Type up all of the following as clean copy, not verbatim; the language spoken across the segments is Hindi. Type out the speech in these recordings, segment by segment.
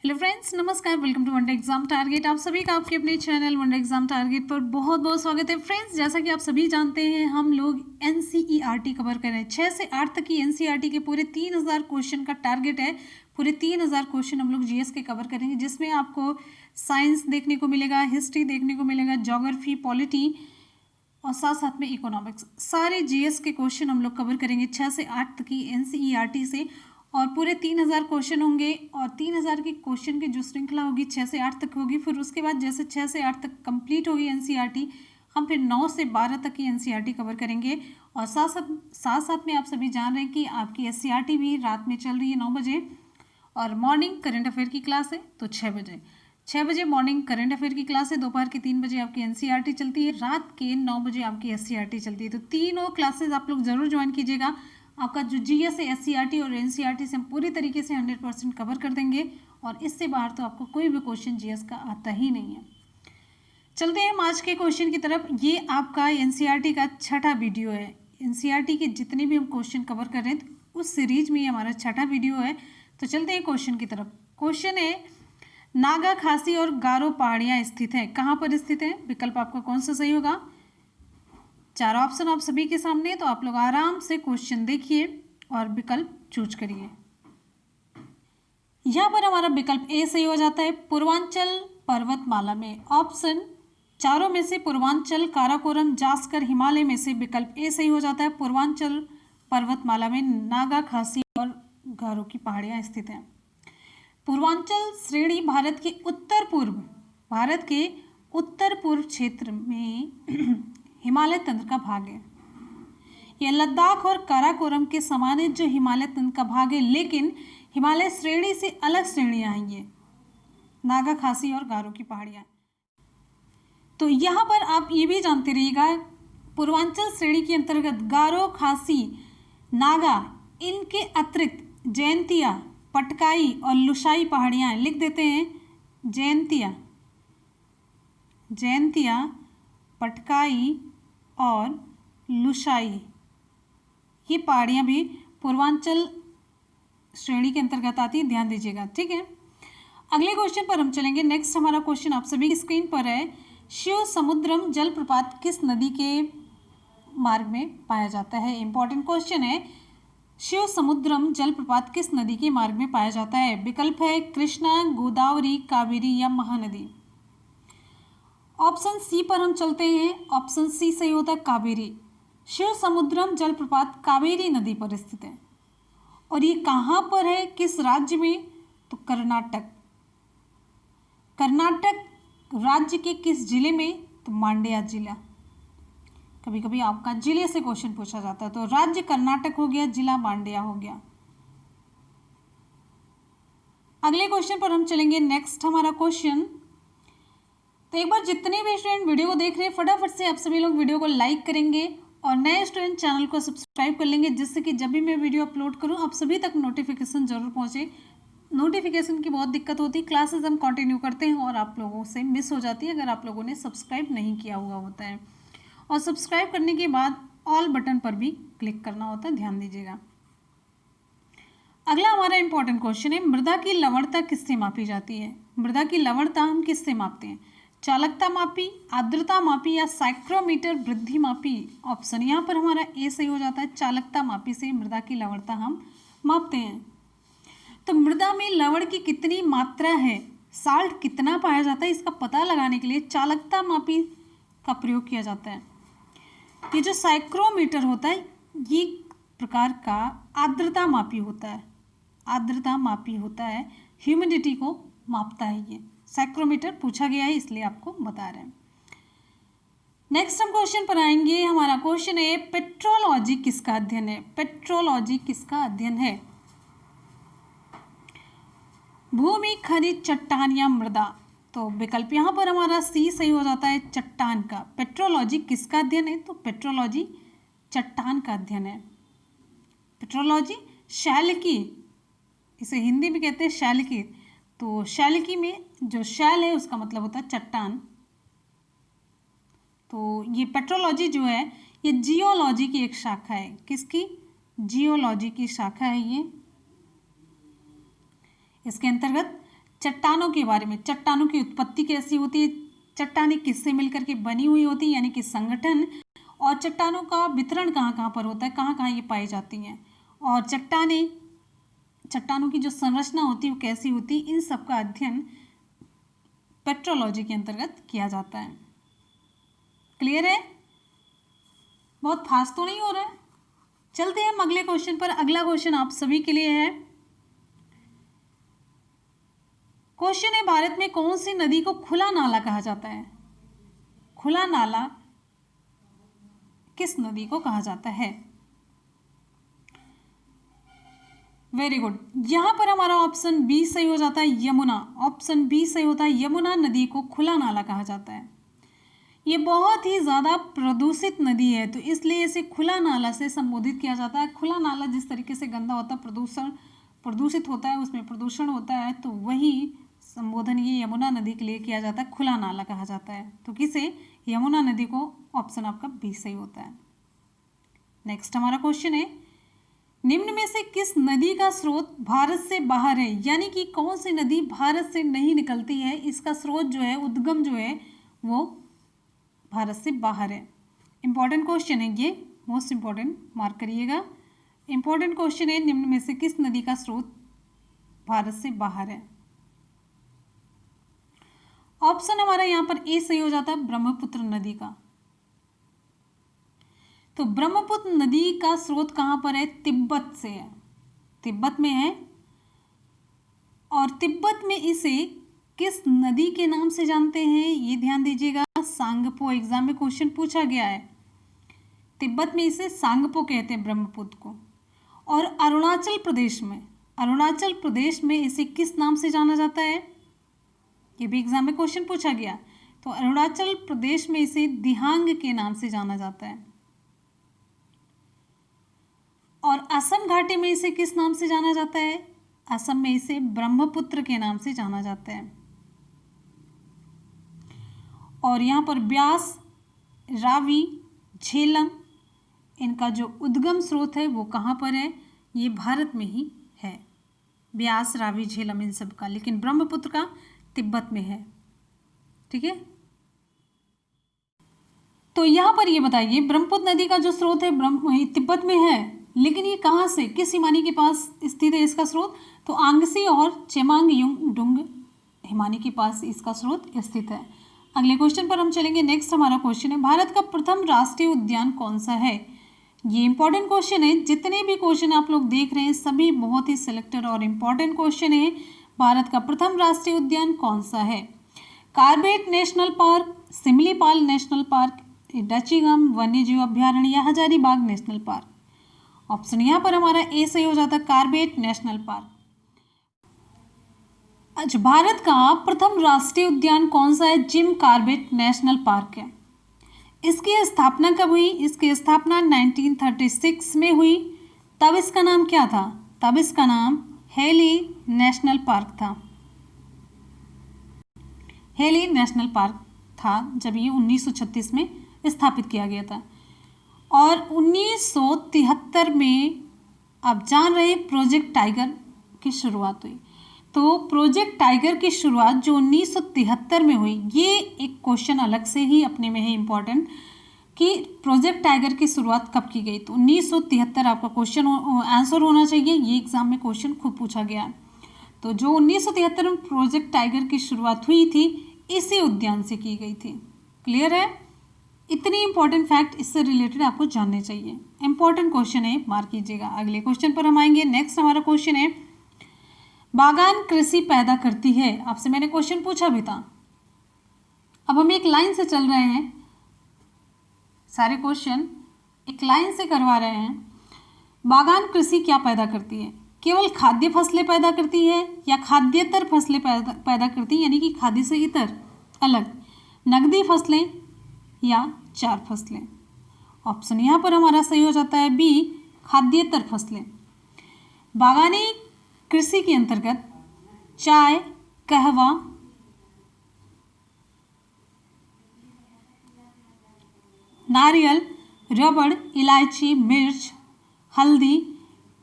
हेलो फ्रेंड्स, नमस्कार। Welcome to one day exam target. आप सभी का आपके अपने चैनल वनडे एग्जाम टारगेट पर बहुत बहुत स्वागत है। फ्रेंड्स, जैसा कि आप सभी जानते हैं, हम लोग एनसीईआरटी कवर कर रहे हैं। 6 से 8 तक की एनसीईआरटी के पूरे 3000 क्वेश्चन का टारगेट है। पूरे 3000 क्वेश्चन हम लोग जीएस के कवर करेंगे, जिसमें आपको साइंस देखने को मिलेगा, हिस्ट्री देखने को मिलेगा, ज्योग्राफी, पॉलिटी और साथ साथ में इकोनॉमिक्स। सारे जीएस के क्वेश्चन हम लोग कवर करेंगे 6 से 8 तक की एनसीईआरटी से। और पूरे 3000 क्वेश्चन होंगे और 3000 के क्वेश्चन की जो श्रृंखला होगी 6 से 8 तक होगी। फिर उसके बाद जैसे 6 से 8 तक कंप्लीट होगी एनसीईआरटी, हम फिर 9 से 12 तक की एनसीईआरटी कवर करेंगे। और साथ में आप सभी जान रहे हैं कि आपकी एससीईआरटी भी रात में चल रही है 9 बजे, और मॉर्निंग करंट अफेयर की क्लास है तो 6 बजे मॉर्निंग करंट अफेयर की क्लास है। दोपहर के 3 बजे आपकी एनसीईआरटी चलती है, रात के 9 बजे आपकी एससीईआरटी चलती है। तो तीनों क्लासेस आप लोग जरूर ज्वाइन कीजिएगा। आपका जो जीएस है एससीईआरटी और एनसीईआरटी से हम पूरी तरीके से 100% कवर कर देंगे, और इससे बाहर तो आपको कोई भी क्वेश्चन जीएस का आता ही नहीं है। चलते हैं हम आज के क्वेश्चन की तरफ। ये आपका एनसीईआरटी का छठा वीडियो है। एनसीईआरटी के जितने भी हम क्वेश्चन कवर कर रहे हैं उस सीरीज में ये हमारा छठा वीडियो है। तो चलते हैं क्वेश्चन की तरफ। क्वेश्चन है, नागा, खासी और गारो पहाड़ियाँ स्थित हैं। कहाँ पर स्थित हैं? विकल्प आपका कौन सा सही होगा? चारों ऑप्शन आप सभी के सामने है, तो आप लोग आराम से क्वेश्चन देखिए और विकल्प चूज करिए। यहाँ पर हमारा विकल्प ए सही हो जाता है, पूर्वांचल पर्वतमाला में। ऑप्शन चारों में से पूर्वांचल, काराकोरम, जास्कर, हिमालय में से विकल्प ए सही हो जाता है। पूर्वांचल पर्वतमाला में नागा, खासी और गारो की पहाड़ियाँ स्थित हैं। पूर्वांचल श्रेणी भारत के उत्तर पूर्व क्षेत्र में हिमालय तंत्र का भाग है। यह लद्दाख और काराकोरम के समान है, जो हिमालय तंत्र का भाग है, लेकिन हिमालय श्रेणी से अलग श्रेणियां हैं ये नागा, खासी और गारो की पहाड़ियां। तो यहाँ पर आप ये भी जानते रहिएगा, पूर्वांचल श्रेणी के अंतर्गत गारो, खासी, नागा, इनके अतिरिक्त जयंतिया, पटकाई और लुसाई पहाड़ियां। लिख देते हैं, जयंतिया, पटकाई और लुसाई, ये पहाड़ियाँ भी पूर्वांचल श्रेणी के अंतर्गत आती है, ध्यान दीजिएगा। ठीक है, अगले क्वेश्चन पर हम चलेंगे। नेक्स्ट हमारा क्वेश्चन आप सभी की स्क्रीन पर है। शिव समुद्रम जलप्रपात किस नदी के मार्ग में पाया जाता है? इंपॉर्टेंट क्वेश्चन है। शिव समुद्रम जलप्रपात किस नदी के मार्ग में पाया जाता है? विकल्प है कृष्णा, गोदावरी, कावेरी या महानदी। ऑप्शन सी पर हम चलते हैं। ऑप्शन सी सही होता है, कावेरी। शिव समुद्रम जलप्रपात कावेरी नदी पर स्थित है। और ये कहाँ पर है, किस राज्य में? तो कर्नाटक राज्य के किस जिले में? तो मांड्या जिला। कभी कभी आपका जिले से क्वेश्चन पूछा जाता है, तो राज्य कर्नाटक हो गया, जिला मांड्या हो गया। अगले क्वेश्चन पर हम चलेंगे। नेक्स्ट हमारा क्वेश्चन, तो एक बार जितने भी स्टूडेंट वीडियो को देख रहे हैं, फटाफट से आप सभी लोग वीडियो को लाइक करेंगे और नए स्टूडेंट चैनल को सब्सक्राइब कर लेंगे, जिससे कि जब भी मैं वीडियो अपलोड करूं आप सभी तक नोटिफिकेशन जरूर पहुंचे। नोटिफिकेशन की बहुत दिक्कत होती है, क्लासेस हम कंटिन्यू करते हैं और आप लोगों से मिस हो जाती है अगर आप लोगों ने सब्सक्राइब नहीं किया हुआ होता है। और सब्सक्राइब करने के बाद ऑल बटन पर भी क्लिक करना होता है, ध्यान दीजिएगा। अगला हमारा इंपॉर्टेंट क्वेश्चन है, मृदा की लवणता किससे मापी जाती है? मृदा की लवणता हम किससे मापते हैं? चालकता मापी, आर्द्रता मापी या साइक्रोमीटर वृद्धि मापी। ऑप्शन यहाँ पर हमारा ए सही हो जाता है, चालकता मापी से मृदा की लवणता हम मापते हैं। तो मृदा में लवण की कितनी मात्रा है, साल्ट कितना पाया जाता है, इसका पता लगाने के लिए चालकता मापी का प्रयोग किया जाता है। ये जो साइक्रोमीटर होता है, ये प्रकार का आर्द्रता मापी होता है, ह्यूमिडिटी को मापता है। ये साइक्रोमीटर पूछा गया है, इसलिए आपको बता रहे हैं। नेक्स्ट हम क्वेश्चन पर आएंगे। हमारा क्वेश्चन है, पेट्रोलॉजी किसका अध्ययन है? पेट्रोलॉजी किसका अध्ययन है? भूमि, खनिज, चट्टान या मृदा। तो विकल्प यहाँ पर हमारा सी सही हो जाता है, चट्टान का। पेट्रोलॉजी किसका अध्ययन है? तो पेट्रोलॉजी चट्टान का अध्ययन है। पेट्रोलॉजी शैलकी, इसे हिंदी में कहते हैं शैलकी। तो शैलकी में जो शैल है उसका मतलब होता है चट्टान। तो ये पेट्रोलॉजी जो है ये जियोलॉजी की एक शाखा है। किसकी? जियोलॉजी की शाखा है ये। इसके अंतर्गत चट्टानों के बारे में, चट्टानों की उत्पत्ति कैसी होती है, चट्टानें किससे मिलकर के बनी हुई होती हैं यानी कि संगठन, और चट्टानों का वितरण कहाँ कहाँ पर होता है, कहाँ कहाँ ये पाई जाती हैं, और चट्टानों की जो संरचना होती है वो कैसी होती है, इन सब का अध्ययन पेट्रोलॉजी के अंतर्गत किया जाता है। क्लियर है? बहुत फास्ट तो नहीं हो रहा है। चलते हैं हम अगले क्वेश्चन पर। अगला क्वेश्चन आप सभी के लिए है। क्वेश्चन है, भारत में कौन सी नदी को खुला नाला कहा जाता है? खुला नाला किस नदी को कहा जाता है? वेरी गुड, यहां पर हमारा ऑप्शन बी सही हो जाता है, यमुना। ऑप्शन बी सही होता है, यमुना नदी को खुला नाला कहा जाता है। ये बहुत ही ज़्यादा प्रदूषित नदी है, तो इसलिए इसे खुला नाला से संबोधित किया जाता है। खुला नाला जिस तरीके से गंदा होता है, प्रदूषित होता है, उसमें प्रदूषण होता है, तो वही संबोधन ये यमुना नदी के लिए किया जाता है, खुला नाला कहा जाता है। तो किसे? यमुना नदी को। ऑप्शन आपका बी सही होता है। नेक्स्ट हमारा क्वेश्चन है, निम्न में से किस नदी का स्रोत भारत से बाहर है? यानी कि कौन सी नदी भारत से नहीं निकलती है, इसका स्रोत जो है, उद्गम जो है वो भारत से बाहर है। इंपॉर्टेंट क्वेश्चन है ये, मोस्ट इंपॉर्टेंट, मार्क करिएगा। इंपॉर्टेंट क्वेश्चन है, निम्न में से किस नदी का स्रोत भारत से बाहर है? ऑप्शन हमारा यहाँ पर ए सही हो जाता है, ब्रह्मपुत्र नदी का। तो ब्रह्मपुत्र नदी का स्रोत कहाँ पर है? तिब्बत से है, तिब्बत में है। और तिब्बत में इसे किस नदी के नाम से जानते हैं, ये ध्यान दीजिएगा। सांगपो, एग्जाम में क्वेश्चन पूछा गया है। तिब्बत में इसे सांगपो कहते हैं, ब्रह्मपुत्र को। और अरुणाचल प्रदेश में इसे किस नाम से जाना जाता है? ये भी एग्जाम में क्वेश्चन पूछा गया। तो अरुणाचल प्रदेश में इसे दिहांग के नाम से जाना जाता है। और असम घाटी में इसे किस नाम से जाना जाता है? असम में इसे ब्रह्मपुत्र के नाम से जाना जाता है। और यहाँ पर ब्यास, रावी, झेलम, इनका जो उद्गम स्रोत है वो कहाँ पर है? ये भारत में ही है, ब्यास, रावी, झेलम इन सब का। लेकिन ब्रह्मपुत्र का तिब्बत में है। ठीक है, तो यहाँ पर ये बताइए, ब्रह्मपुत्र नदी का जो स्रोत है तिब्बत में है, लेकिन ये कहाँ से, किस हिमानी के पास स्थित है इसका स्रोत? तो आंगसी और चेमांगयुंग हिमानी के पास इसका स्रोत स्थित है। अगले क्वेश्चन पर हम चलेंगे। नेक्स्ट हमारा क्वेश्चन है, भारत का प्रथम राष्ट्रीय उद्यान कौन सा है? ये इंपॉर्टेंट क्वेश्चन है। जितने भी क्वेश्चन आप लोग देख रहे हैं सभी बहुत ही सिलेक्टेड और इम्पॉर्टेंट क्वेश्चन है। भारत का प्रथम राष्ट्रीय उद्यान कौन सा है? Corbett national park, Similipal national park, Dachigam वन्यजीव अभ्यारण्य या हजारीबाग नेशनल पार्क? ऑप्शन यहाँ पर हमारा ए सही हो जाता है, कार्बेट नेशनल पार्क। अच्छा, भारत का प्रथम राष्ट्रीय उद्यान कौन सा है? जिम कॉर्बेट नेशनल पार्क है। इसकी स्थापना कब हुई? इसकी स्थापना 1936 में हुई। तब इसका नाम क्या था? तब इसका नाम हेली नेशनल पार्क था। हेली नेशनल पार्क था जब ये 1936 में स्थापित किया गया था। और 1973 में आप जान रहे प्रोजेक्ट टाइगर की शुरुआत हुई। तो प्रोजेक्ट टाइगर की शुरुआत जो 1973 में हुई, ये एक क्वेश्चन अलग से ही अपने में है इम्पॉर्टेंट कि प्रोजेक्ट टाइगर की शुरुआत कब की गई। तो 1973 आपका क्वेश्चन आंसर होना चाहिए, ये एग्जाम में क्वेश्चन खूब पूछा गया। तो जो 1973 में प्रोजेक्ट टाइगर की शुरुआत हुई थी, इसी उद्यान से की गई थी। क्लियर है? इतनी इंपॉर्टेंट फैक्ट इससे रिलेटेड आपको जानने चाहिए। इंपॉर्टेंट क्वेश्चन है, मार्क कीजिएगा। अगले क्वेश्चन पर हम आएंगे। नेक्स्ट हमारा क्वेश्चन है, बागान कृषि पैदा करती है। आपसे मैंने क्वेश्चन पूछा भी था। अब हम एक लाइन से चल रहे हैं, सारे क्वेश्चन एक लाइन से करवा रहे हैं। बागान कृषि क्या पैदा करती है? केवल खाद्य फसलें पैदा करती है या खाद्येतर फसलें पैदा करती है, यानी कि खाद्य से इतर अलग, नगदी फसलें या चार फसलें? ऑप्शन यहाँ पर हमारा सही हो जाता है बी, खाद्येतर फसलें। बागानी कृषि के अंतर्गत चाय, कहवा, नारियल, रबड़, इलायची, मिर्च, हल्दी,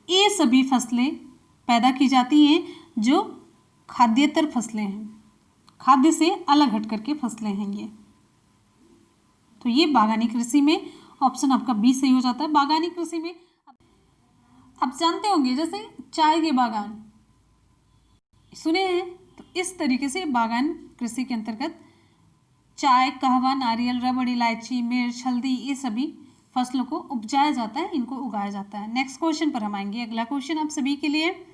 ये सभी फसलें पैदा की जाती हैं जो खाद्येतर फसलें हैं, खाद्य से अलग हट करके फसलें हैं ये। तो ये बागानी कृषि में ऑप्शन आपका बी सही हो जाता है। बागानी कृषि में आप जानते होंगे जैसे चाय के बागान सुने हैं, तो इस तरीके से बागान कृषि के अंतर्गत चाय, कहवा, नारियल, रबड़, इलायची, मिर्च, हल्दी ये सभी फसलों को उपजाया जाता है, इनको उगाया जाता है। नेक्स्ट क्वेश्चन पर हम आएंगे। अगला क्वेश्चन आप सभी के लिए,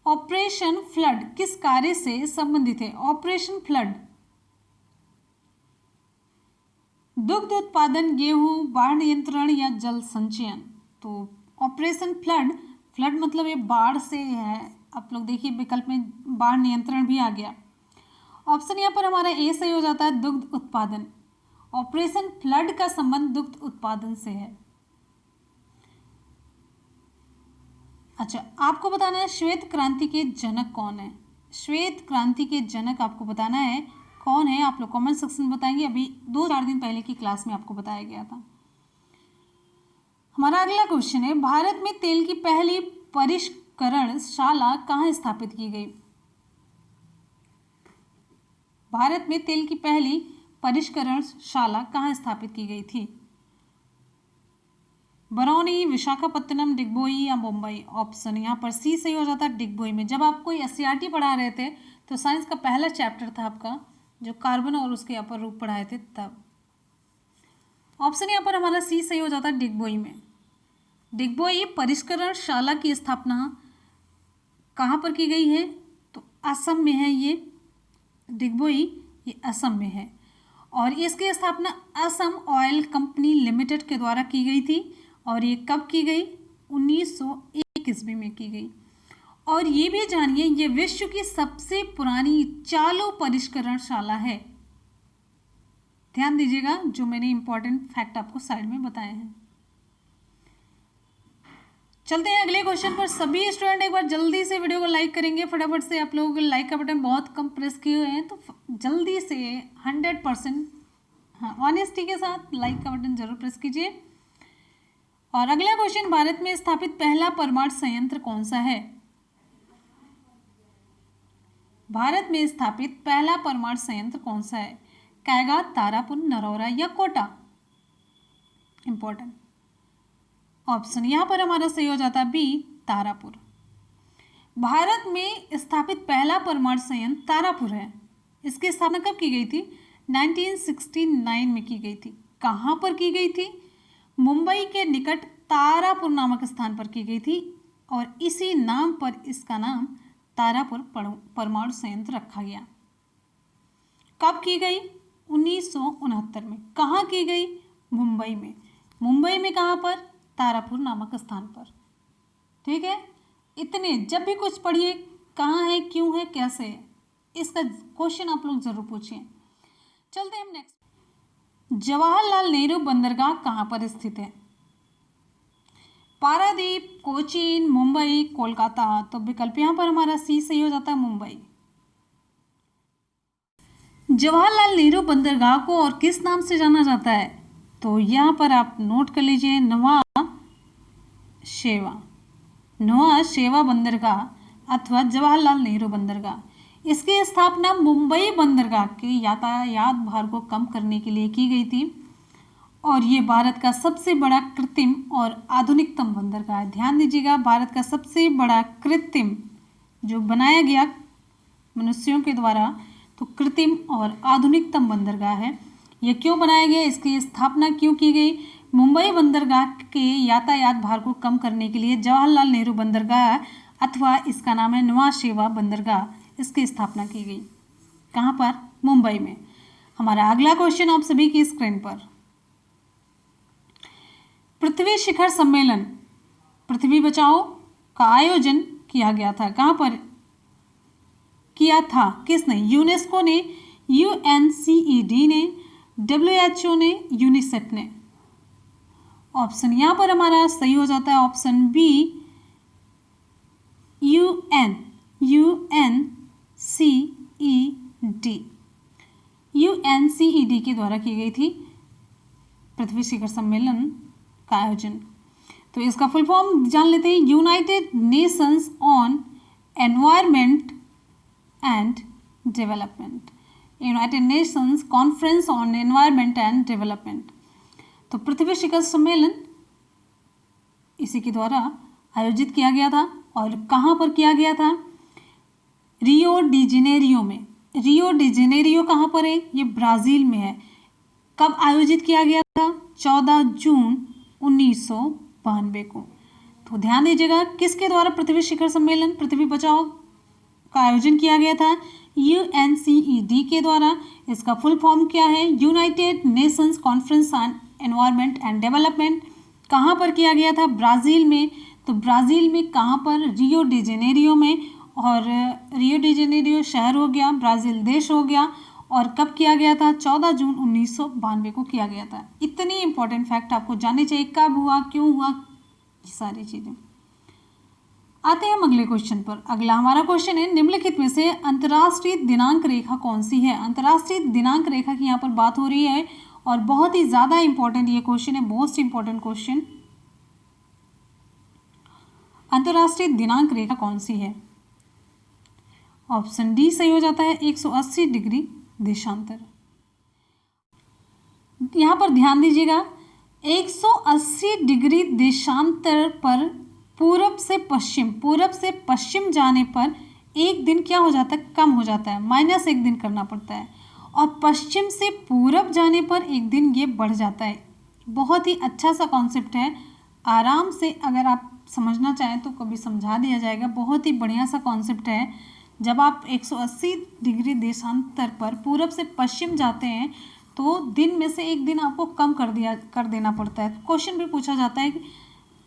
ऑपरेशन फ्लड किस कार्य से संबंधित है? ऑपरेशन फ्लड दुग्ध उत्पादन, गेहूं, बाढ़ नियंत्रण या जल संचयन? तो ऑपरेशन फ्लड, फ्लड मतलब ये बाढ़ से है। आप लोग देखिए विकल्प में बाढ़ नियंत्रण भी आ गया। ऑप्शन यहाँ पर हमारा ए सही हो जाता है, दुग्ध उत्पादन। ऑपरेशन फ्लड का संबंध दुग्ध उत्पादन से है। अच्छा, आपको बताना है श्वेत क्रांति के जनक कौन है? श्वेत क्रांति के जनक आपको बताना है कौन है। आप लोग कमेंट सेक्शन में बताएंगे। अभी 2-4 दिन पहले की क्लास में आपको बताया गया था। हमारा अगला क्वेश्चन है, भारत में तेल की पहली परिष्करणशाला कहाँ स्थापित की गई? भारत में तेल की पहली परिष्करणशाला कहाँ स्थापित की गई थी? बरौनी, विशाखापत्तनम, डिगबोई या मुंबई? ऑप्शन यहाँ पर सी सही हो जाता है, डिगबोई में। जब आपको एससीईआरटी पढ़ा रहे थे तो साइंस का पहला चैप्टर था आपका जो कार्बन और उसके अपर रूप पढ़ाए थे तब। ऑप्शन यहाँ पर हमारा सी सही हो जाता है, डिगबोई में। डिगबोई परिष्करणशाला की स्थापना कहाँ पर की गई है? तो असम में है ये डिगबोई, ये असम में है। और इसकी स्थापना असम ऑयल कंपनी लिमिटेड के द्वारा की गई थी। और ये कब की गई? 1901 ईस्वी में की गई। और ये भी जानिए ये विश्व की सबसे पुरानी चालू परिष्करणशाला है। ध्यान दीजिएगा जो मैंने इंपॉर्टेंट फैक्ट आपको साइड में बताए हैं। चलते हैं अगले क्वेश्चन पर। सभी स्टूडेंट एक बार जल्दी से वीडियो को लाइक करेंगे फटाफट से। आप लोग लाइक का बटन बहुत कम प्रेस किए हुए हैं, तो जल्दी से 100% हाँ ऑनेस्टी के साथ लाइक का बटन जरूर प्रेस कीजिए। और अगला क्वेश्चन, भारत में स्थापित पहला परमाणु संयंत्र कौन सा है? भारत में स्थापित पहला परमाणु संयंत्र कौन सा है? कैगा, तारापुर, नरौरा या कोटा? इंपॉर्टेंट ऑप्शन यहाँ पर हमारा सही हो जाता है बी, तारापुर। भारत में स्थापित पहला परमाणु संयंत्र तारापुर है। इसकी स्थापना कब की गई थी? 1969 में की गई थी। कहाँ पर की गई थी? मुंबई के निकट तारापुर नामक स्थान पर की गई थी। और इसी नाम पर इसका नाम तारापुर परमाणु संयंत्र रखा गया। कब की गई? 1969 में। कहाँ की गई? मुंबई में। मुंबई में कहाँ पर? तारापुर नामक स्थान पर। ठीक है, इतने जब भी कुछ पढ़िए कहाँ है, क्यों है, कैसे है, इसका क्वेश्चन आप लोग जरूर पूछिए। चलते हैं हम नेक्स्ट। जवाहरलाल नेहरू बंदरगाह कहाँ पर स्थित है? पारादीप, कोचीन, मुंबई, कोलकाता? तो विकल्प यहाँ पर हमारा सी सही हो जाता है, मुंबई। जवाहरलाल नेहरू बंदरगाह को और किस नाम से जाना जाता है? तो यहाँ पर आप नोट कर लीजिए, नवा शेवा बंदरगाह अथवा जवाहरलाल नेहरू बंदरगाह। इसकी स्थापना मुंबई बंदरगाह के यातायात भार को कम करने के लिए की गई थी। और ये भारत का सबसे बड़ा कृत्रिम और आधुनिकतम बंदरगाह है। ध्यान दीजिएगा, भारत का सबसे बड़ा कृत्रिम जो बनाया गया मनुष्यों के द्वारा, तो कृत्रिम और आधुनिकतम बंदरगाह है। यह क्यों बनाया गया, इसकी स्थापना क्यों की गई? मुंबई बंदरगाह के यातायात भार को कम करने के लिए जवाहरलाल नेहरू बंदरगाह अथवा इसका नाम है नवा शेवा बंदरगाह, इसकी स्थापना की गई। कहाँ पर? मुंबई में। हमारा अगला क्वेश्चन आप सभी की स्क्रीन पर। पृथ्वी शिखर सम्मेलन, पृथ्वी बचाओ का आयोजन किया गया था। कहाँ पर किया था? किसने? यूनेस्को ने, UNCED ने, WHO ने, यूनिसेफ ने? ऑप्शन यहाँ पर हमारा सही हो जाता है ऑप्शन बी, UNCED के द्वारा की गई थी पृथ्वी शिखर सम्मेलन का आयोजन। तो इसका फुल फॉर्म जान लेते हैं। United Nations on environment and development, United Nations conference on environment and development. तो पृथ्वी शिखर सम्मेलन इसी के द्वारा आयोजित किया गया था और कहाँ पर किया गया था? रियो डी जेनेरियो में। रियो डी जेनेरियो कहाँ पर है? ये ब्राज़ील में है। कब आयोजित किया गया था? 14 जून 1992 को। तो ध्यान दीजिएगा किसके द्वारा पृथ्वी शिखर सम्मेलन, पृथ्वी बचाओ का आयोजन किया गया था? UNCED के द्वारा। इसका फुल फॉर्म क्या है? United Nations conference on environment and development. कहाँ पर किया गया था? ब्राज़ील में। तो ब्राज़ील में कहाँ पर? रियो डी जेनेरियो में। और रियो डी जेनेरियो शहर हो गया, ब्राज़ील देश हो गया। और कब किया गया था? 14 जून 1992 को किया गया था। इतनी इंपॉर्टेंट फैक्ट आपको जाननी चाहिए, कब हुआ, क्यों हुआ, ये सारी चीज़ें। आते हैं हम अगले क्वेश्चन पर। अगला हमारा क्वेश्चन है, निम्नलिखित में से अंतर्राष्ट्रीय दिनांक रेखा कौन सी है? अंतर्राष्ट्रीय दिनांक रेखा की यहाँ पर बात हो रही है और बहुत ही ज़्यादा इंपॉर्टेंट ये क्वेश्चन है, मोस्ट इंपॉर्टेंट क्वेश्चन। अंतर्राष्ट्रीय दिनांक रेखा कौन सी है? ऑप्शन डी सही हो जाता है, 180 डिग्री देशांतर। यहाँ पर ध्यान दीजिएगा, 180 डिग्री देशांतर पर पूरब से पश्चिम जाने पर एक दिन क्या हो जाता है? कम हो जाता है, -1 दिन करना पड़ता है। और पश्चिम से पूरब जाने पर एक दिन ये बढ़ जाता है। बहुत ही अच्छा सा कॉन्सेप्ट है, आराम से अगर आप समझना चाहें तो कभी समझा दिया जाएगा। बहुत ही बढ़िया सा कॉन्सेप्ट है। जब आप 180 डिग्री देशांतर पर पूरब से पश्चिम जाते हैं तो दिन में से एक दिन आपको कम कर देना पड़ता है। क्वेश्चन भी पूछा जाता है कि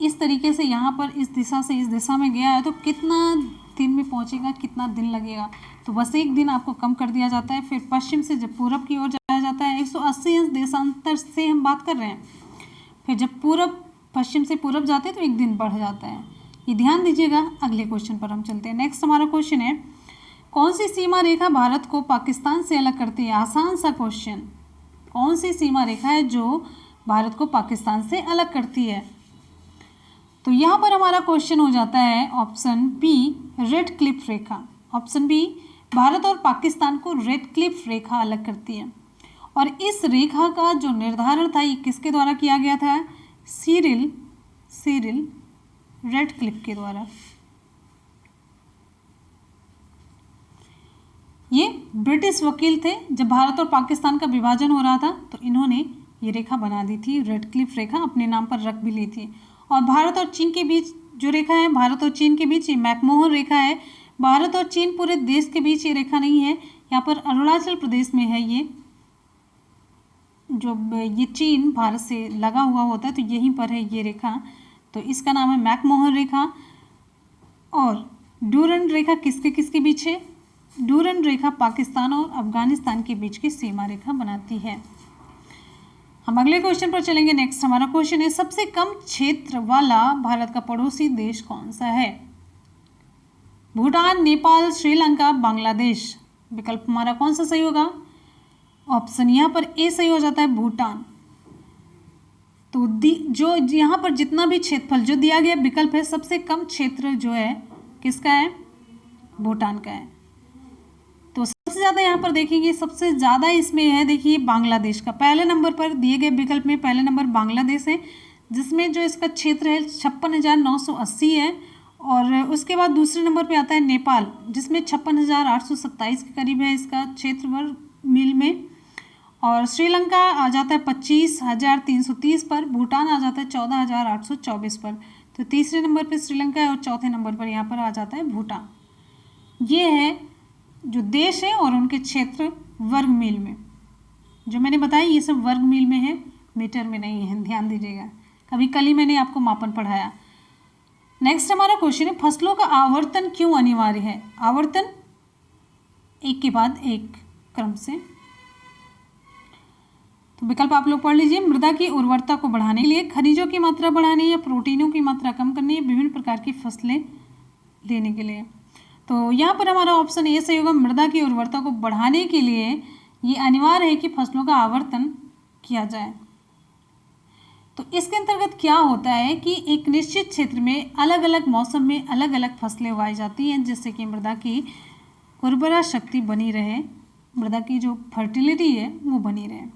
इस तरीके से यहाँ पर इस दिशा से इस दिशा में गया है तो कितना दिन में पहुँचेगा, कितना दिन लगेगा। तो बस एक दिन आपको कम कर दिया जाता है। फिर पश्चिम से जब पूरब की ओर जाया जाता है, 180 अंश देशांतर से हम बात कर रहे हैं, फिर जब पश्चिम से पूरब जाते हैं तो एक दिन बढ़ जाता है। ये ध्यान दीजिएगा। अगले क्वेश्चन पर हम चलते हैं। नेक्स्ट हमारा क्वेश्चन है, कौन सी सीमा रेखा भारत को पाकिस्तान से अलग करती है? आसान सा क्वेश्चन। कौन सी सीमा रेखा है जो भारत को पाकिस्तान से अलग करती है? तो यहाँ पर हमारा क्वेश्चन हो जाता है ऑप्शन बी, रेड क्लिफ रेखा। ऑप्शन बी, भारत और पाकिस्तान को रेड क्लिफ रेखा अलग करती है। और इस रेखा का जो निर्धारण था ये किसके द्वारा किया गया था? सिरिल रेड क्लिफ के द्वारा। ये ब्रिटिश वकील थे। जब भारत और पाकिस्तान का विभाजन हो रहा था तो इन्होंने ये रेखा बना दी थी, रेड क्लिफ रेखा अपने नाम पर रख भी ली थी। और भारत और चीन के बीच जो रेखा है, भारत और चीन के बीच ये मैकमोहन रेखा है। भारत और चीन पूरे देश के बीच ये रेखा नहीं है, यहाँ पर अरुणाचल प्रदेश में है ये। जो ये चीन भारत से लगा हुआ होता है तो यहीं पर है ये रेखा, तो इसका नाम है मैकमोहन रेखा। और डूरंड रेखा किसके बीच है? डूरंड रेखा पाकिस्तान और अफगानिस्तान के बीच की सीमा रेखा बनाती है। हम अगले क्वेश्चन पर चलेंगे। नेक्स्ट हमारा क्वेश्चन है, सबसे कम क्षेत्र वाला भारत का पड़ोसी देश कौन सा है? भूटान, नेपाल, श्रीलंका, बांग्लादेश। विकल्प हमारा कौन सा सही होगा? ऑप्शन यहाँ पर ए सही हो जाता है, भूटान। तो जो यहाँ पर जितना भी क्षेत्रफल जो दिया गया विकल्प है, सबसे कम क्षेत्र जो है किसका है? भूटान का है। तो सबसे ज़्यादा यहाँ पर देखेंगे, सबसे ज़्यादा इसमें है देखिए बांग्लादेश का। पहले नंबर पर दिए गए विकल्प में पहले नंबर बांग्लादेश है, जिसमें जो इसका क्षेत्र है 56,980 है। और उसके बाद दूसरे नंबर पे आता है नेपाल, जिसमें 56,827 के करीब है इसका क्षेत्र वर्ग मील में। और श्रीलंका आ जाता है 25,330 पर। भूटान आ जाता है 14,824 पर। तो तीसरे नंबर पर श्रीलंका है और चौथे नंबर पर यहाँ पर आ जाता है भूटान। ये है जो देश है और उनके क्षेत्र वर्ग मील में। जो मैंने बताया ये सब वर्ग मील में है, मीटर में नहीं है, ध्यान दीजिएगा। कभी कल ही मैंने आपको मापन पढ़ाया। नेक्स्ट हमारा क्वेश्चन है, फसलों का आवर्तन क्यों अनिवार्य है? आवर्तन एक के बाद एक क्रम से। तो विकल्प आप लोग पढ़ लीजिए। मृदा की उर्वरता को बढ़ाने के लिए, खनिजों की मात्रा बढ़ाने या प्रोटीनों की मात्रा कम करने या विभिन्न प्रकार की फसलें लेने के लिए। तो यहाँ पर हमारा ऑप्शन ए सही होगा, मृदा की उर्वरता को बढ़ाने के लिए ये अनिवार्य है कि फसलों का आवर्तन किया जाए। तो इसके अंतर्गत क्या होता है कि एक निश्चित क्षेत्र में अलग अलग मौसम में अलग अलग फसलें उगाई जाती हैं, जिससे कि मृदा की उर्वरा शक्ति बनी रहे, मृदा की जो फर्टिलिटी है वो बनी रहे।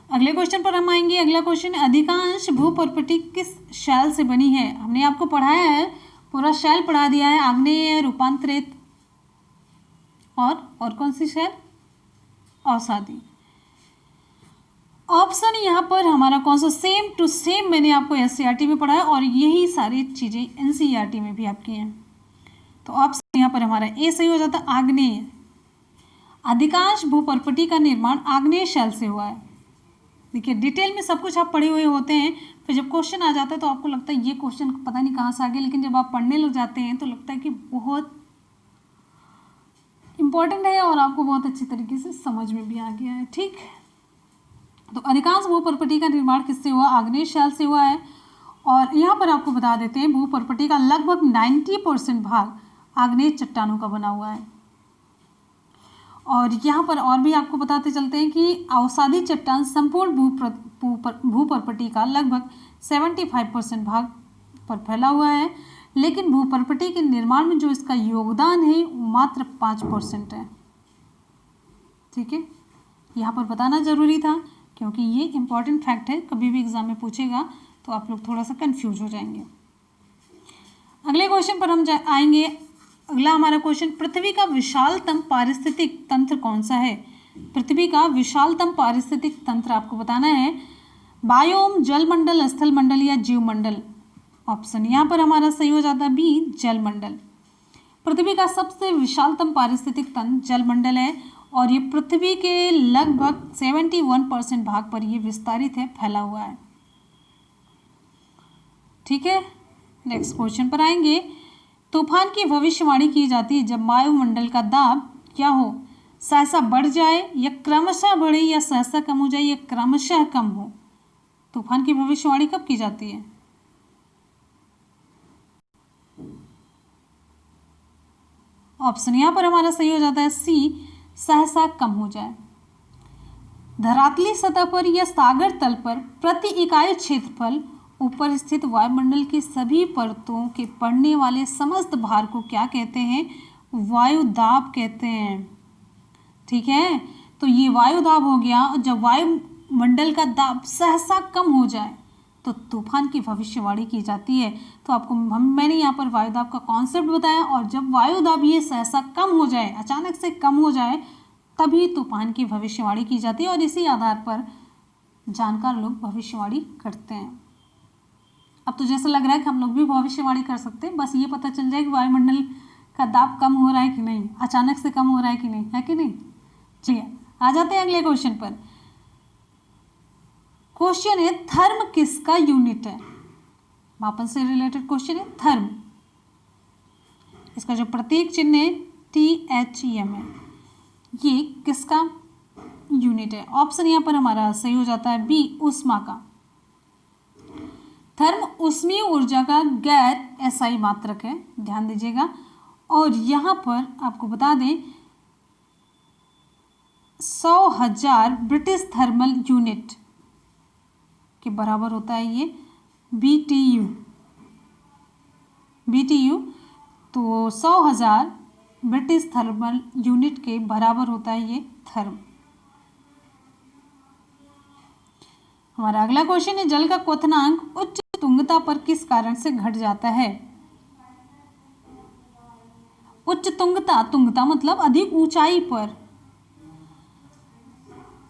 अगले क्वेश्चन पर हम आएंगे। अगला क्वेश्चन, अधिकांश भूपर्पटी किस शैल से बनी है? हमने आपको पढ़ाया है, पूरा शैल पढ़ा दिया है, आग्नेय, रूपांतरित और कौन सी शैल? अवसादी। ऑप्शन यहाँ पर हमारा कौन सा? सेम टू सेम मैंने आपको एससीईआरटी में पढ़ाया और यही सारी चीज़ें एनसीईआरटी में भी आपकी हैं। तो ऑप्शन यहाँ पर हमारा ए सही हो जाता है, आग्नेय। अधिकांश भूपर्पटी का निर्माण आग्नेय शैल से हुआ है। देखिए डिटेल में सब कुछ आप पढ़े हुए होते हैं, फिर जब क्वेश्चन आ जाता है तो आपको लगता है ये क्वेश्चन पता नहीं कहाँ से आ गया, लेकिन जब आप पढ़ने लग जाते हैं तो लगता है कि बहुत इम्पोर्टेंट है और आपको बहुत अच्छी तरीके से समझ में भी आ गया है। ठीक, तो अधिकांश भूपर्पटी का निर्माण किससे हुआ? आग्नेय शैल से हुआ है। और यहाँ पर आपको बता देते हैं भूपर्पटी का लगभग 90% भाग आग्नेय चट्टानों का बना हुआ है। और यहाँ पर और भी आपको बताते चलते हैं कि अवसादी चट्टान संपूर्ण भूपर्पटी का लगभग 75% भाग पर फैला हुआ है, लेकिन भूपर्पटी के निर्माण में जो इसका योगदान है वो मात्र 5% है। ठीक है, यहाँ पर बताना जरूरी था क्योंकि ये इम्पॉर्टेंट फैक्ट है, कभी भी एग्जाम में पूछेगा तो आप लोग थोड़ा सा कंफ्यूज हो जाएंगे। अगले क्वेश्चन पर हम आएंगे। अगला हमारा क्वेश्चन, पृथ्वी का विशालतम पारिस्थितिक तंत्र कौन सा है? पृथ्वी का विशालतम पारिस्थितिक तंत्र आपको बताना है, बायोम, जलमंडल, स्थलमंडल या जीवमंडल। ऑप्शन यहाँ पर हमारा सही हो जाता है बी, जलमंडल। पृथ्वी का सबसे विशालतम पारिस्थितिक तंत्र जलमंडल है और ये पृथ्वी के लगभग 71% भाग पर ये विस्तारित है, फैला हुआ है। ठीक है, नेक्स्ट क्वेश्चन पर आएंगे। तूफान की भविष्यवाणी की जाती है जब वायुमंडल का दाब क्या हो? सहसा बढ़ जाए या क्रमशः बढ़े या सहसा कम हो जाए या क्रमशः कम हो? तूफान की भविष्यवाणी कब की जाती है? ऑप्शन यहाँ पर हमारा सही हो जाता है सी, सहसा कम हो जाए। धरातली सतह पर या सागर तल पर प्रति इकाई क्षेत्रफल ऊपर स्थित वायुमंडल की सभी परतों के पड़ने वाले समस्त भार को क्या कहते हैं? वायु दाब कहते हैं। ठीक है, तो ये वायु दाब हो गया। जब वायुमंडल का दाब सहसा कम हो जाए तो तूफान की भविष्यवाणी की जाती है। तो आपको मैंने यहाँ पर वायु दाब का कॉन्सेप्ट बताया और जब वायु दाब ये सहसा कम हो जाए, अचानक से कम हो जाए, तभी तूफान की भविष्यवाणी की जाती है और इसी आधार पर जानकार लोग भविष्यवाणी करते हैं। अब तो जैसा लग रहा है कि हम लोग भी भविष्यवाणी कर सकते हैं, बस ये पता चल जाए कि वायुमंडल का दाब कम हो रहा है कि नहीं, अचानक से कम हो रहा है कि नहीं, है कि नहीं। चलिए आ जाते हैं अगले क्वेश्चन पर। क्वेश्चन है, थर्म किसका यूनिट है? मापन से रिलेटेड क्वेश्चन है, थर्म। इसका जो प्रतीक चिन्ह है THEM है, ये किसका यूनिट है? ऑप्शन यहाँ पर हमारा सही हो जाता है बी, ऊष्मा का। थर्म ऊष्मीय ऊर्जा का गैर एसआई मात्रक है, ध्यान दीजिएगा। और यहाँ पर आपको बता दें 100,000 ब्रिटिश थर्मल यूनिट के बराबर होता है ये BTU। तो 100,000 ब्रिटिश थर्मल यूनिट के बराबर होता है ये थर्म। हमारा अगला क्वेश्चन है, जल का क्वथनांक उच्च तुंगता पर किस कारण से घट जाता है? उच्च तुंगता, तुंगता मतलब अधिक ऊंचाई पर।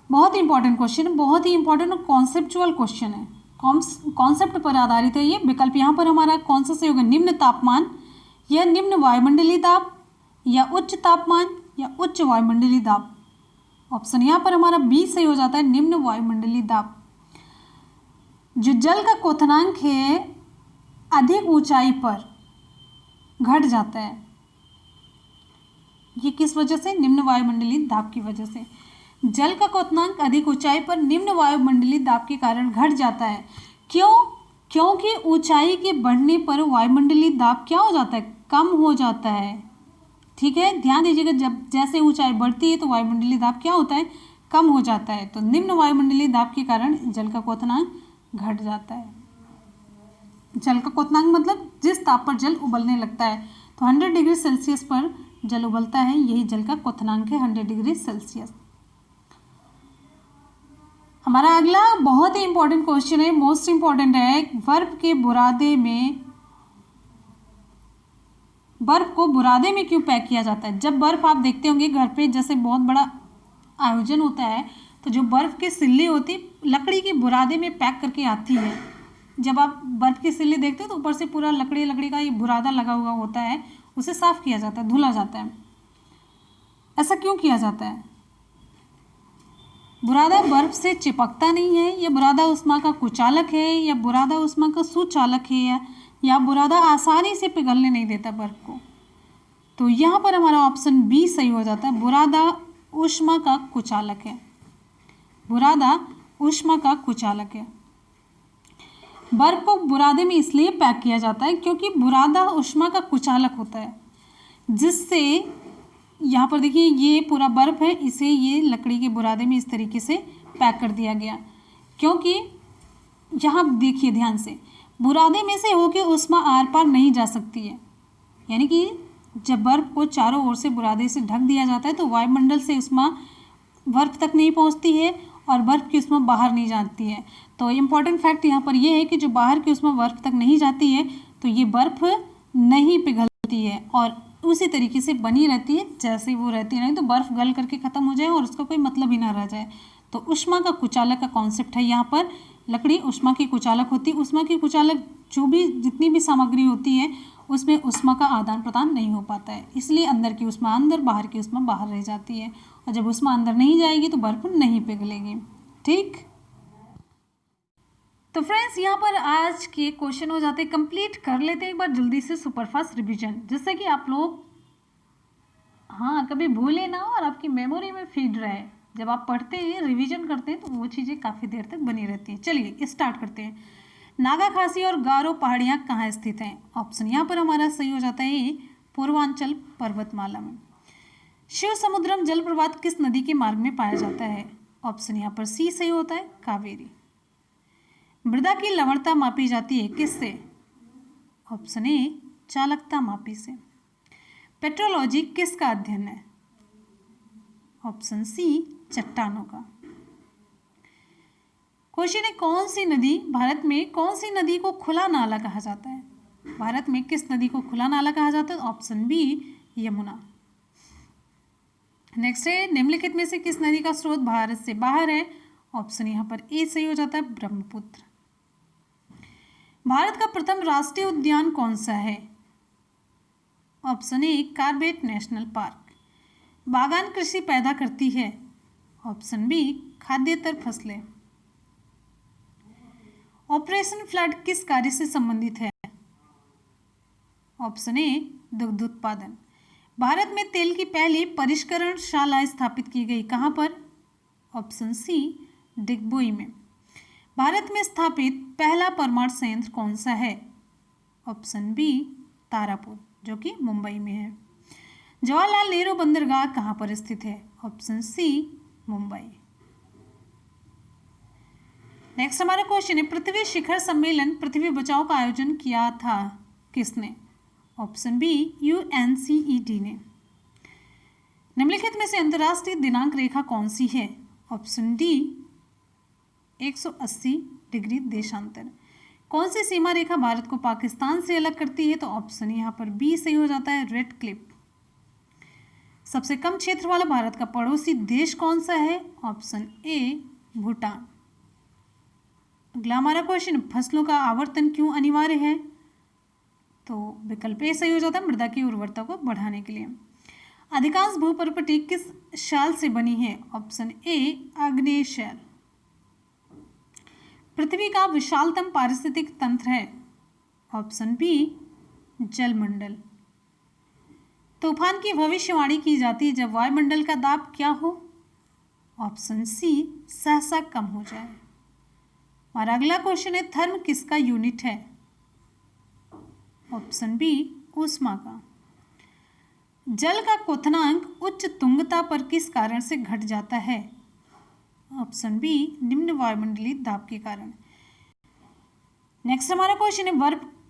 बहुत इंपॉर्टेंट क्वेश्चन है, बहुत ही इंपॉर्टेंट और कॉन्सेप्चुअल क्वेश्चन है, कॉन्सेप्ट पर आधारित है ये। विकल्प यहाँ पर हमारा कौन सा सही होगा? निम्न तापमान या निम्न वायुमंडलीय दाब या उच्च तापमान या उच्च वायुमंडलीय दाब। ऑप्शन यहाँ पर हमारा बी सही हो जाता है, निम्न वायुमंडलीय दाब। जो जल का क्वथनांक है अधिक ऊंचाई पर घट जाता है, ये किस वजह से? निम्न वायुमंडलीय दाब की वजह से। जल का क्वथनांक अधिक ऊंचाई पर निम्न वायुमंडलीय दाब के कारण घट जाता है। क्यों? क्योंकि ऊंचाई के बढ़ने पर वायुमंडलीय दाब क्या हो जाता है? कम हो जाता है। ठीक है, ध्यान दीजिएगा, जब जैसे ऊंचाई बढ़ती है तो वायुमंडलीय दाब क्या होता है? कम हो जाता है। तो निम्न वायुमंडलीय दाब के कारण जल का क्वथनांक घट जाता है। जल का क्वथनांक मतलब जिस ताप पर जल उबलने लगता है। तो 100 डिग्री सेल्सियस पर जल उबलता है, यही जल का क्वथनांक है 100 डिग्री सेल्सियस। हमारा अगला बहुत ही इंपॉर्टेंट क्वेश्चन है, मोस्ट इंपॉर्टेंट है। बर्फ को बुरादे में क्यों पैक किया जाता है? जब बर्फ आप देखते होंगे घर पे, जैसे बहुत बड़ा आयोजन होता है तो जो बर्फ की सिल्ली होती लकड़ी के बुरादे में पैक करके आती है। जब आप बर्फ की सिल्ली देखते हो तो ऊपर से पूरा लकड़ी का ये बुरादा लगा हुआ होता है, उसे साफ किया जाता है, धुला जाता है। ऐसा क्यों किया जाता है? बुरादा बर्फ से चिपकता नहीं है, या बुरादा उष्मा का कुचालक है, या बुरादा उष्मा का सुचालक है, या बुरादा आसानी से पिघलने नहीं देता बर्फ को? तो यहाँ पर हमारा ऑप्शन बी सही हो जाता है, बुरादा ऊष्मा का कुचालक है। बुरादा ऊष्मा का कुचालक है। बर्फ को बुरादे में इसलिए पैक किया जाता है क्योंकि बुरादा ऊष्मा का कुचालक होता है, जिससे यहाँ पर देखिए ये पूरा बर्फ है, इसे ये लकड़ी के बुरादे में इस तरीके से पैक कर दिया गया। क्योंकि यहाँ देखिए ध्यान से, बुरादे में से होके ऊष्मा आर पार नहीं जा सकती है, यानी कि जब बर्फ को चारों ओर से बुरादे से ढक दिया जाता है तो वायुमंडल से ऊष्मा बर्फ तक नहीं पहुँचती है और बर्फ की ऊष्मा बाहर नहीं जाती है। तो इम्पॉर्टेंट फैक्ट यहाँ पर यह है कि जो बाहर की ऊष्मा बर्फ तक नहीं जाती है तो ये बर्फ नहीं पिघलती है और उसी तरीके से बनी रहती है जैसे वो रहती है, नहीं तो बर्फ गल करके ख़त्म हो जाए और उसका कोई मतलब ही ना रह जाए। तो ऊष्मा का कुचालक का कॉन्सेप्ट है यहाँ पर। लकड़ी ऊष्मा की कुचालक होती है। ऊष्मा की कुचालक जितनी भी सामग्री होती है उसमें ऊष्मा का आदान प्रदान नहीं हो पाता है, इसलिए अंदर की ऊष्मा अंदर, बाहर की ऊष्मा बाहर रह जाती है, और जब ऊष्मा अंदर नहीं जाएगी तो बर्फ नहीं पिघलेगी। ठीक, तो फ्रेंड्स यहाँ पर आज के क्वेश्चन हो जाते हैं कंप्लीट। कर लेते हैं एक बार जल्दी से सुपरफास्ट रिवीजन, जिससे कि आप लोग कभी भूले ना और आपकी मेमोरी में फीड रहे। जब आप पढ़ते हैं, रिवीजन करते हैं तो वो चीज़ें काफ़ी देर तक बनी रहती हैं। चलिए स्टार्ट करते हैं। नागा खासी और गारो पहाड़ियाँ कहाँ स्थित हैं? ऑप्शन यहाँ पर हमारा सही हो जाता है पूर्वांचल पर्वतमाला में। शिव समुद्रम जलप्रपात किस नदी के मार्ग में पाया जाता है? ऑप्शन यहाँ पर सी सही होता है, कावेरी। मृदा की लवणता मापी जाती है किससे? ऑप्शन ए चालकता मापी से। पेट्रोलॉजी किसका अध्ययन है? ऑप्शन सी चट्टानों का। क्वेश्चन है भारत में कौन सी नदी को खुला नाला कहा जाता है? भारत में किस नदी को खुला नाला कहा जाता है? Option B Yamuna. नेक्स्ट है निम्नलिखित में से किस नदी का स्रोत भारत से बाहर है? ऑप्शन यहाँ पर ए सही हो जाता है, ब्रह्मपुत्र। भारत का प्रथम राष्ट्रीय उद्यान कौन सा है? Option A Corbett national park. बागान कृषि पैदा करती है? ऑप्शन बी खाद्येतर फसलें। ऑपरेशन फ्लड किस कार्य से संबंधित है? ऑप्शन ए दुग्ध उत्पादन। भारत में तेल की पहली परिष्करणशाला स्थापित की गई कहाँ पर? ऑप्शन सी डिगबोई में। भारत में स्थापित पहला परमाणु संयंत्र कौन सा है? ऑप्शन बी तारापुर, जो कि मुंबई में है। जवाहरलाल नेहरू बंदरगाह कहाँ पर स्थित है? Option C Mumbai. नेक्स्ट हमारा क्वेश्चन है पृथ्वी शिखर सम्मेलन पृथ्वी बचाओ का आयोजन किया था किसने? ऑप्शन बी UNCED ने। निम्नलिखित में से अंतर्राष्ट्रीय दिनांक रेखा कौन सी है? ऑप्शन डी 180 डिग्री देशांतर। कौन सी सीमा रेखा भारत को पाकिस्तान से अलग करती है? तो ऑप्शन यहाँ पर बी सही हो जाता है, रेड क्लिप। सबसे कम क्षेत्र वाला भारत का पड़ोसी देश कौन सा है? ऑप्शन ए भूटान। अगला हमारा क्वेश्चन फसलों का आवर्तन क्यों अनिवार्य है? तो विकल्प ए सही हो जाता है, मृदा की उर्वरता को बढ़ाने के लिए। अधिकांश भूपर्पटी किस शाल से बनी है? ऑप्शन ए आग्नेय शैल। पृथ्वी का विशालतम पारिस्थितिक तंत्र है? ऑप्शन बी जलमंडल। तूफान की भविष्यवाणी की जाती है जब वायुमंडल का दाब क्या हो? ऑप्शन सी सहसा कम हो जाए। हमारा अगला क्वेश्चन है थर्म किसका यूनिट है? ऑप्शन बी ऊष्मा का। जल का क्वथनांक उच्च तुंगता पर किस कारण से घट जाता है? ऑप्शन बी निम्न वायुमंडलीय दाब के कारण। नेक्स्ट हमारा क्वेश्चन है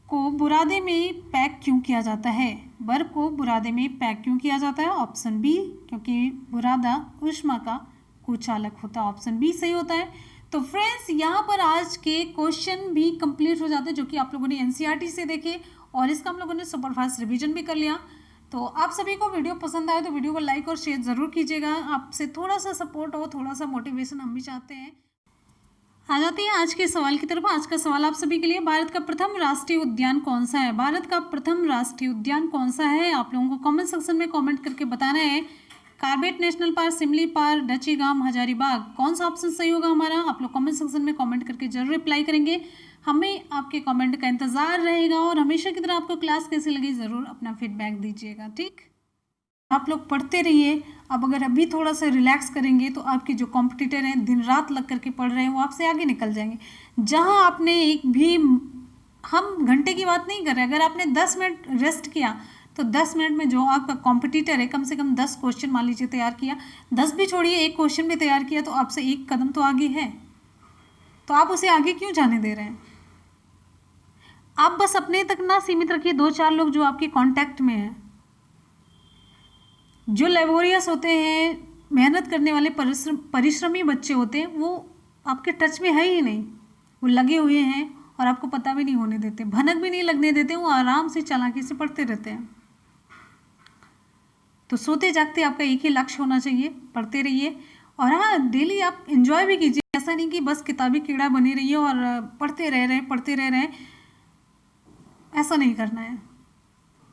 को बुरादे में पैक क्यों किया जाता है? बर्फ को बुरादे में पैक क्यों किया जाता है? ऑप्शन बी, क्योंकि बुरादा ऊष्मा का कुचालक होता है। ऑप्शन बी सही होता है। तो फ्रेंड्स, यहाँ पर आज के क्वेश्चन भी कंप्लीट हो जाते हैं, जो कि आप लोगों ने एनसीईआरटी से देखे और इसका हम लोगों ने सुपरफास्ट रिवीजन भी कर लिया। तो आप सभी को वीडियो पसंद आए तो वीडियो को लाइक और शेयर ज़रूर कीजिएगा। आपसे थोड़ा सा सपोर्ट हो, थोड़ा सा मोटिवेशन हम भी चाहते हैं। आ जाते हैं आज के सवाल की तरफ। आज का सवाल आप सभी के लिए, भारत का प्रथम राष्ट्रीय उद्यान कौन सा है? भारत का प्रथम राष्ट्रीय उद्यान कौन सा है? आप लोगों को कमेंट सेक्शन में कमेंट करके बताना है। Corbett national park, Simli park, Dachigam, Hazaribagh, कौन सा ऑप्शन सही होगा हमारा? आप लोग कमेंट सेक्शन में कमेंट करके जरूर रिप्लाई करेंगे। हमें आपके कमेंट का इंतजार रहेगा और हमेशा की तरह आपको क्लास कैसी लगी ज़रूर अपना फीडबैक दीजिएगा। ठीक, आप लोग पढ़ते रहिए। अब अगर अभी थोड़ा सा रिलैक्स करेंगे तो आपके जो कॉम्पिटिटर हैं, दिन रात लग करके पढ़ रहे हैं, वो आपसे आगे निकल जाएंगे। जहां आपने एक भी, हम घंटे की बात नहीं कर रहे, अगर आपने 10 मिनट रेस्ट किया तो 10 मिनट में जो आपका कॉम्पिटिटर है, कम से कम 10 क्वेश्चन मान लीजिए तैयार किया, 10 भी छोड़िए, एक क्वेश्चन भी तैयार किया, तो आपसे एक कदम तो आगे है। तो आप उसे आगे क्यों जाने दे रहे हैं? आप बस अपने तक ना सीमित रखिए, 2-4 लोग जो आपके कांटेक्ट में हैं, जो लेबोरियस होते हैं, मेहनत करने वाले परिश्रमी बच्चे होते हैं, वो आपके टच में है ही नहीं। वो लगे हुए हैं और आपको पता भी नहीं होने देते, भनक भी नहीं लगने देते। वो आराम से चालाकी से पढ़ते रहते हैं। तो सोते जागते आपका एक ही लक्ष्य होना चाहिए, पढ़ते रहिए। और हाँ, डेली आप एंजॉय भी कीजिए। ऐसा नहीं कि बस किताबी कीड़ा बने रहिए और पढ़ते रह रहे हैं, ऐसा नहीं करना है।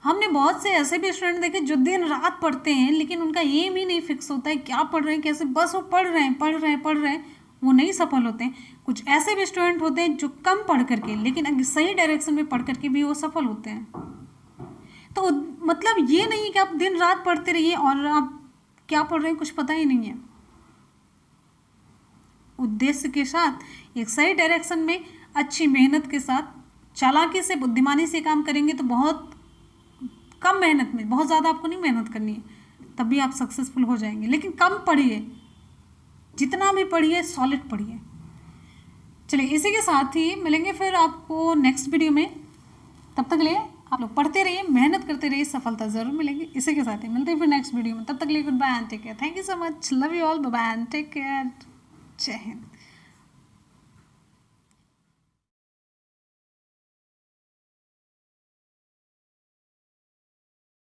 हमने बहुत से ऐसे भी स्टूडेंट देखे जो दिन रात पढ़ते हैं, लेकिन उनका एम ही नहीं फिक्स होता है क्या पढ़ रहे हैं, कैसे, बस वो पढ़ रहे हैं, वो नहीं सफल होते हैं। कुछ ऐसे भी स्टूडेंट होते हैं जो कम पढ़ करके, लेकिन सही डायरेक्शन में पढ़ करके भी वो सफल होते हैं। तो मतलब ये नहीं कि आप दिन रात पढ़ते रहिए और आप क्या पढ़ रहे हैं कुछ पता ही नहीं है। उद्देश्य के साथ, एक सही डायरेक्शन में, अच्छी मेहनत के साथ, चालाकी से, बुद्धिमानी से काम करेंगे तो बहुत कम मेहनत में, बहुत ज़्यादा आपको नहीं मेहनत करनी है, तब भी आप सक्सेसफुल हो जाएंगे। लेकिन कम पढ़िए, जितना भी पढ़िए सॉलिड पढ़िए। चलिए, इसी के साथ ही मिलेंगे फिर आपको नेक्स्ट वीडियो में। तब तक के लिए आप लोग पढ़ते रहिए, मेहनत करते रहिए, सफलता ज़रूर मिलेगी। इसी के साथ ही मिलते हैं फिर नेक्स्ट वीडियो में। तब तक के लिए good bye and take care. Thank you so much, love you all, bye bye and take care. जय हिंद।